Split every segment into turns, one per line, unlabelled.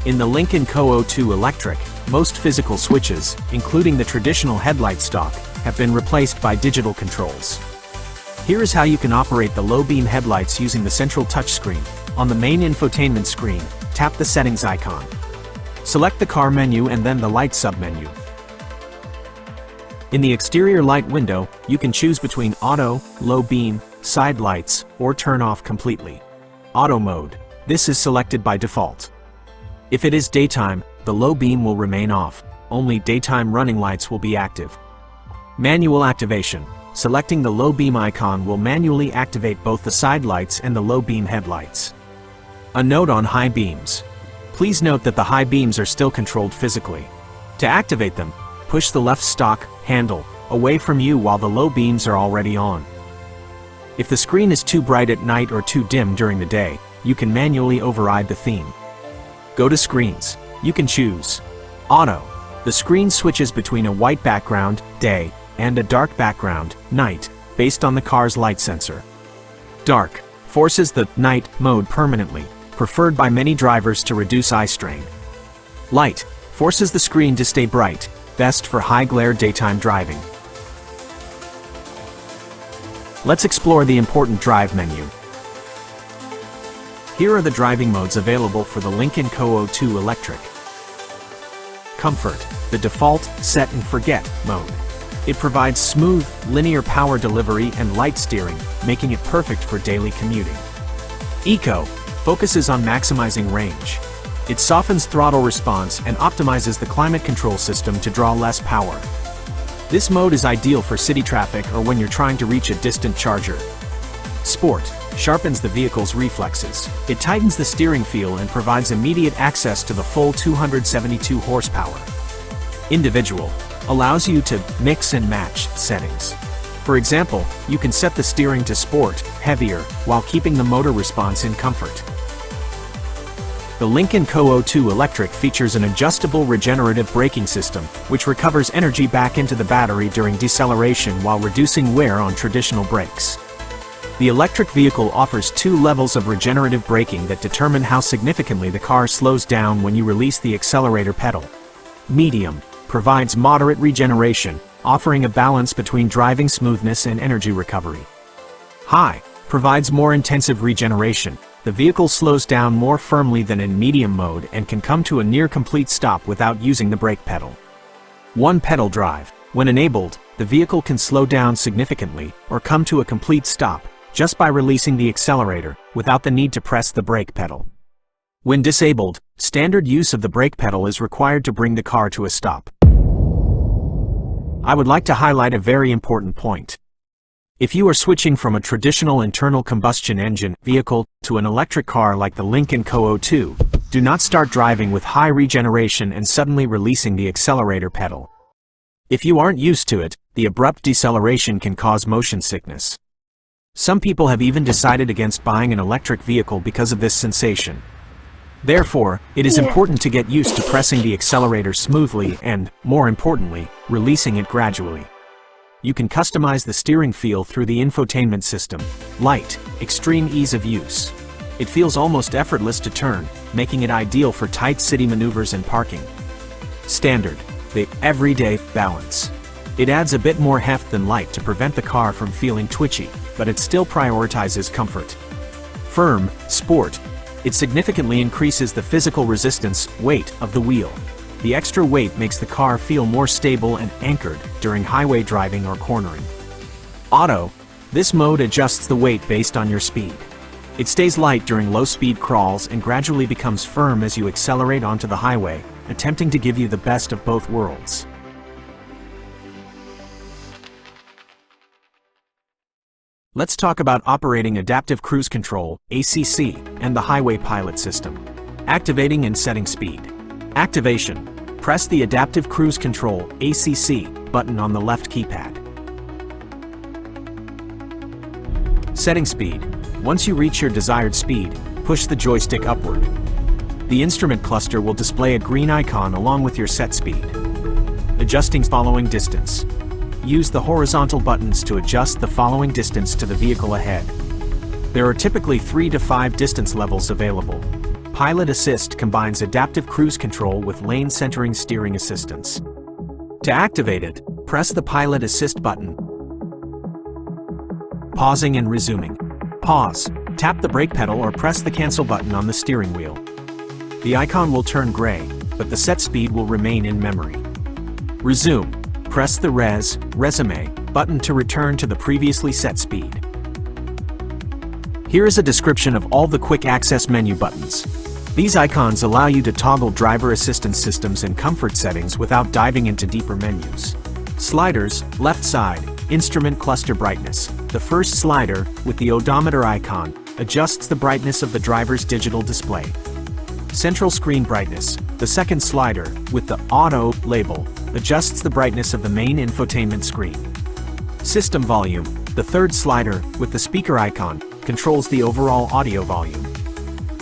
In the Lynk Co 02 Electric, most physical switches, including the traditional headlight stalk, have been replaced by digital controls. Here is how you can operate the low-beam headlights using the central touchscreen. On the main infotainment screen, tap the settings icon. Select the car menu and then the light submenu. In the exterior light window, you can choose between auto, low beam, side lights, or turn off completely. Auto mode. This is selected by default. If it is daytime, the low beam will remain off. Only daytime running lights will be active. Manual activation. Selecting the low beam icon will manually activate both the side lights and the low beam headlights. A note on high beams. Please note that the high beams are still controlled physically. To activate them, push the left stalk handle away from you while the low beams are already on. If the screen is too bright at night or too dim during the day, you can manually override the theme. Go to Screens. You can choose Auto. The screen switches between a white background, day, and a dark background, night, based on the car's light sensor. Dark forces the night mode permanently, preferred by many drivers to reduce eye strain. Light forces the screen to stay bright, best for high glare daytime driving. Let's explore the important drive menu. Here are the driving modes available for the Lynk Co 02 Electric. Comfort, the default set and forget mode. It provides smooth, linear power delivery and light steering, making it perfect for daily commuting. Eco focuses on maximizing range. It softens throttle response and optimizes the climate control system to draw less power. This mode is ideal for city traffic or when you're trying to reach a distant charger. Sport sharpens the vehicle's reflexes. It tightens the steering feel and provides immediate access to the full 272 horsepower. Individual allows you to mix and match settings. For example, you can set the steering to sport, heavier, while keeping the motor response in comfort. The Lynk Co 02 Electric features an adjustable regenerative braking system, which recovers energy back into the battery during deceleration while reducing wear on traditional brakes. The electric vehicle offers 2 levels of regenerative braking that determine how significantly the car slows down when you release the accelerator pedal. Medium provides moderate regeneration, offering a balance between driving smoothness and energy recovery. High provides more intensive regeneration. The vehicle slows down more firmly than in medium mode and can come to a near-complete stop without using the brake pedal. One-pedal drive. When enabled, the vehicle can slow down significantly or come to a complete stop just by releasing the accelerator without the need to press the brake pedal. When disabled, standard use of the brake pedal is required to bring the car to a stop. I would like to highlight a very important point. If you are switching from a traditional internal combustion engine vehicle to an electric car like the Lynk Co 02, do not start driving with high regeneration and suddenly releasing the accelerator pedal. If you aren't used to it, the abrupt deceleration can cause motion sickness. Some people have even decided against buying an electric vehicle because of this sensation. Therefore, it is important to get used to pressing the accelerator smoothly and, more importantly, releasing it gradually. You can customize the steering feel through the infotainment system. Light, extreme ease of use. It feels almost effortless to turn, making it ideal for tight city maneuvers and parking. Standard, the everyday balance. It adds a bit more heft than light to prevent the car from feeling twitchy, but it still prioritizes comfort. Firm, sport. It significantly increases the physical resistance, weight, of the wheel. The extra weight makes the car feel more stable and anchored during highway driving or cornering. Auto. This mode adjusts the weight based on your speed. It stays light during low-speed crawls and gradually becomes firm as you accelerate onto the highway, attempting to give you the best of both worlds. Let's talk about operating Adaptive Cruise Control, ACC, and the Highway Pilot System. Activating and setting speed. Activation. Press the Adaptive Cruise Control, ACC, button on the left keypad. Setting speed. Once you reach your desired speed, push the joystick upward. The instrument cluster will display a green icon along with your set speed. Adjusting following distance. Use the horizontal buttons to adjust the following distance to the vehicle ahead. There are typically 3 to 5 distance levels available. Pilot Assist combines adaptive cruise control with lane centering steering assistance. To activate it, press the Pilot Assist button. Pausing and resuming. Pause. Tap the brake pedal or press the cancel button on the steering wheel. The icon will turn gray, but the set speed will remain in memory. Resume. Press the resume button to return to the previously set speed. Here is a description of all the quick access menu buttons. These icons allow you to toggle driver assistance systems and comfort settings without diving into deeper menus. Sliders, left side, instrument cluster brightness. The first slider, with the odometer icon, adjusts the brightness of the driver's digital display. Central screen brightness. The second slider, with the auto label, adjusts the brightness of the main infotainment screen. System volume. The third slider, with the speaker icon, controls the overall audio volume.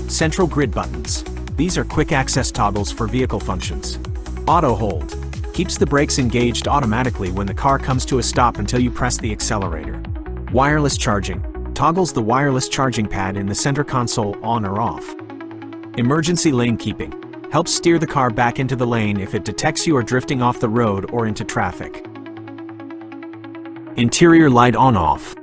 Central grid buttons. These are quick access toggles for vehicle functions. Auto hold. Keeps the brakes engaged automatically when the car comes to a stop until you press the accelerator. Wireless charging. Toggles the wireless charging pad in the center console on or off. Emergency lane keeping. Helps steer the car back into the lane if it detects you are drifting off the road or into traffic. Interior light on-off.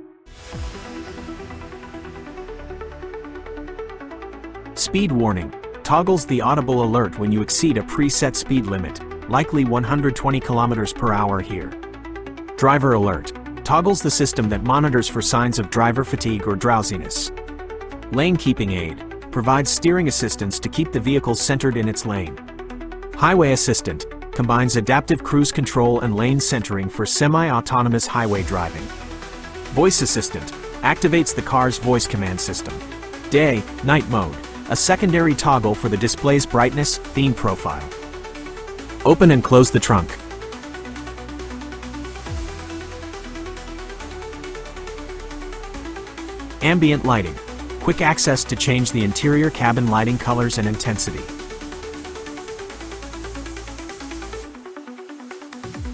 Speed warning. Toggles the audible alert when you exceed a preset speed limit, likely 120 km/h here. Driver alert. Toggles the system that monitors for signs of driver fatigue or drowsiness. Lane keeping aid. Provides steering assistance to keep the vehicle centered in its lane. Highway assistant. Combines adaptive cruise control and lane centering for semi-autonomous highway driving. Voice assistant. Activates the car's voice command system. Day, night mode. A secondary toggle for the display's brightness, theme profile. Open and close the trunk. Ambient lighting. Quick access to change the interior cabin lighting colors and intensity.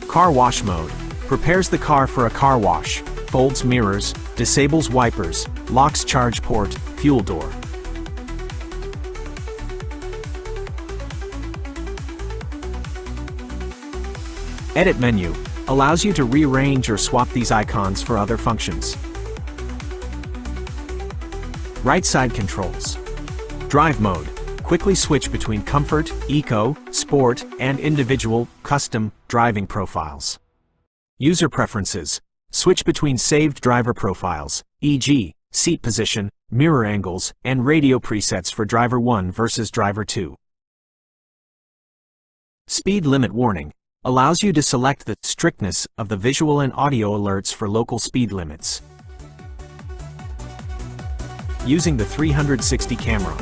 Car wash mode. Prepares the car for a car wash, folds mirrors, disables wipers, locks charge port, fuel door. Edit menu. Allows you to rearrange or swap these icons for other functions. Right side controls. Drive mode. Quickly switch between comfort, eco, sport, and individual, custom, driving profiles. User preferences. Switch between saved driver profiles, e.g., seat position, mirror angles, and radio presets for driver 1 versus driver 2. Speed limit warning. Allows you to select the strictness of the visual and audio alerts for local speed limits. Using the 360 camera.